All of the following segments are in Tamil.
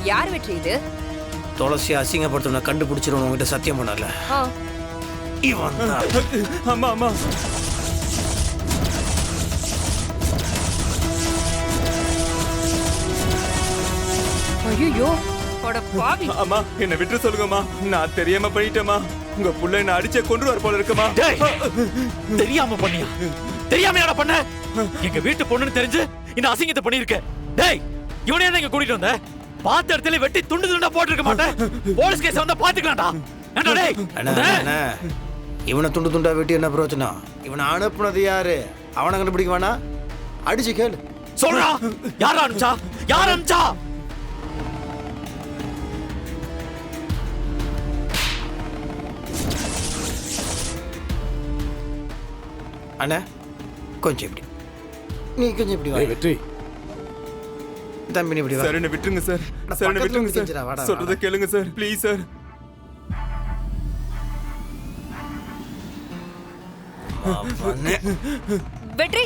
யார் வெற்றி இது? துளசி அசிங்கப்படுத்தவனை கண்டுபிடிச்சிருவன் உங்ககிட்ட சத்தியம் பண்ணல. இவன் தான். அம்மா அம்மா ஐயோ பாவி. அம்மா என்ன விட்டு சொல்லுங்கம்மா, நான் தெரியாம பண்ணிட்டேம்மா. உங்க புள்ள என்ன அடிச்சே கொன்றுவார் போல இருக்குமா. தெரியாம பண்ணியா? தெரியாம பண்ண? எங்க வீட்டு பொண்ணுன்னு தெரிஞ்சு இந்த அசிங்கத்தை பண்ணிருக்க. டேய், இவனே தான் இங்க கூட்டிட்டு வந்த. பார்த்த இடத்துல வெட்டி துண்டு துண்டா போட்டுருக்க மாட்டேன். போலீஸ் கேஸ் வந்தா பாத்துக்கலாம்டா. ஏண்டா டேய்? அண்ணா இவனை துண்டு துண்டா வெட்டி என்ன பிரயோஜனம்? இவனை அனுப்புனது யாரு? அவனை கண்டுபிடிக்க வேணா? அடிச்சு கேளு. சொல்றா, யார் அனுப்பிச்சா? யார் அனுப்பிச்சா? அண்ணா கொஞ்சம் இப்படி, நீ கொஞ்சம் இப்படி வா. வெற்றி தம்பி நீ இப்படி வா. சார் என்ன விட்டுருங்க சார். சார் என்ன விட்டுருங்க சார். சொல்றத கேளுங்க சார், ப்ளீஸ் சார். வெற்றி,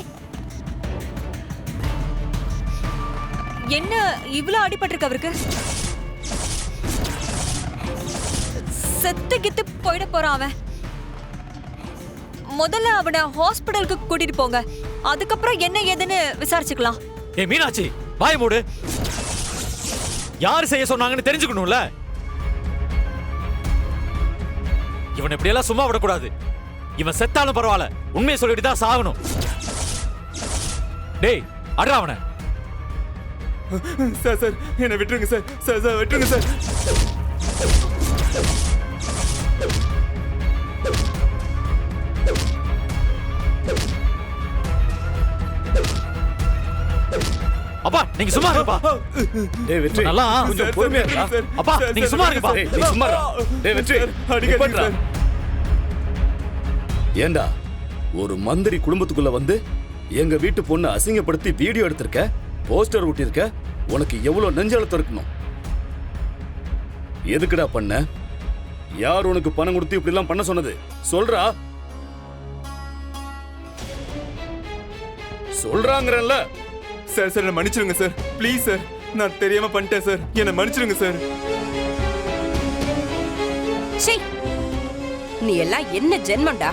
என்ன இவ்ளோ அடிபட்டிருக்கு அவருக்கு? செத்து கித்து போயிட போறான் அவன். முதல்ல அவனை ஹாஸ்பிடலுக்கு கூட்டிட்டு போங்க, அதுக்கப்புறம் என்ன ஏதுன்னு விசாரிச்சுக்கலாம். ஏய் மீனாட்சி, வாய் மூடு. யார் செய்ய சொன்னாங்கன்னு தெரிஞ்சுக்கணும்ல. இவன் இப்படி எல்லாம் சும்மா விடக்கூடாது. இவன் செத்தாலும் பரவாயில்ல, உண்மையை சொல்லிட்டு தான் சாகணும். டேய் அட்ரா அவனை. சார் சார் என்ன விட்டுருங்க சார். சார் சார் விட்டுருங்க சார். அப்பா நீங்க சும்மா இருங்கப்பா. டேய் வெற்றி, நல்லா கொஞ்சம் பொறுமையா இருடா. அப்பா நீங்க சும்மா இருங்கப்பா. டேய் நீ சும்மா இரு. டேய் வெற்றி, அடிக்காதீங்க சார். ஏண்டா ஒரு மந்திரி குடும்பத்துக்குள்ள வந்து எங்க வீட்டு பொண்ணு அசிங்கப்படுத்தி வீடியோ எடுத்திருக்க, போஸ்டர் ஒட்டியிருக்க. உனக்கு எவ்வளவு நெஞ்செழுத்தம் இருக்கணும்? எதுக்குடா பண்ண? யார் உனக்கு பணம் கொடுத்து இப்படி எல்லாம் பண்ண சொன்னது? சொல்றா. சொல்றாங்கறல்ல. சார் சார் என்ன மன்னிச்சிருங்க சார், ப்ளீஸ் சார். நான் தெரியாம பண்ணிட்டேன் சார், என்ன மன்னிச்சிருங்க சார். சீ, நீ எல்லாம் என்ன ஜென்மம்டா?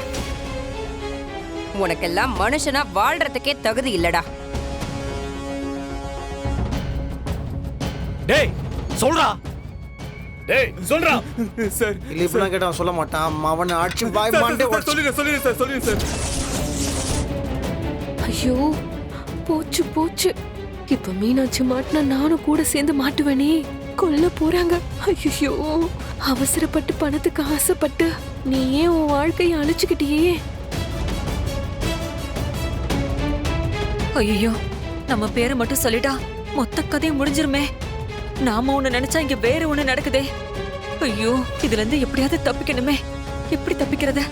உனக்கெல்லாம் மனுஷனா வாழ்றதுக்கே தகுதி இல்லடா. டேய் சொல்றா. டேய் சொல்றா. சார் இல்ல இப்படிலாம் கேட்டான் சொல்ல மாட்டான். அவனை அடிச்சு வாய் மாண்டே சொல்லிடுறேன் சொல்லிடுறேன் சார், சொல்லிடுறேன் சார். ஐயோ போச்சு போச்சு. இப்ப மீனாட்சி மாட்டினா நானும் கூட சேர்ந்து மாட்டுவேனே. கொல்ல போறாங்க. ஐயோ, அவசரப்பட்டு பணத்துக்கு ஆசைப்பட்டு நீயே உன் வாழ்க்கையை அழிச்சுக்கிட்டியே. ஐயோ, நம்ம பேரை மட்டும் சொல்லிட்டா மொத்த கதையும் முடிஞ்சிருமே. நாம ஒண்ணு நினைச்சா இங்க வேற ஒண்ணு நடக்குதே. ஐயோ, இதுல இருந்து எப்படியாவது தப்பிக்கணுமே. எப்படி தப்பிக்கிறத?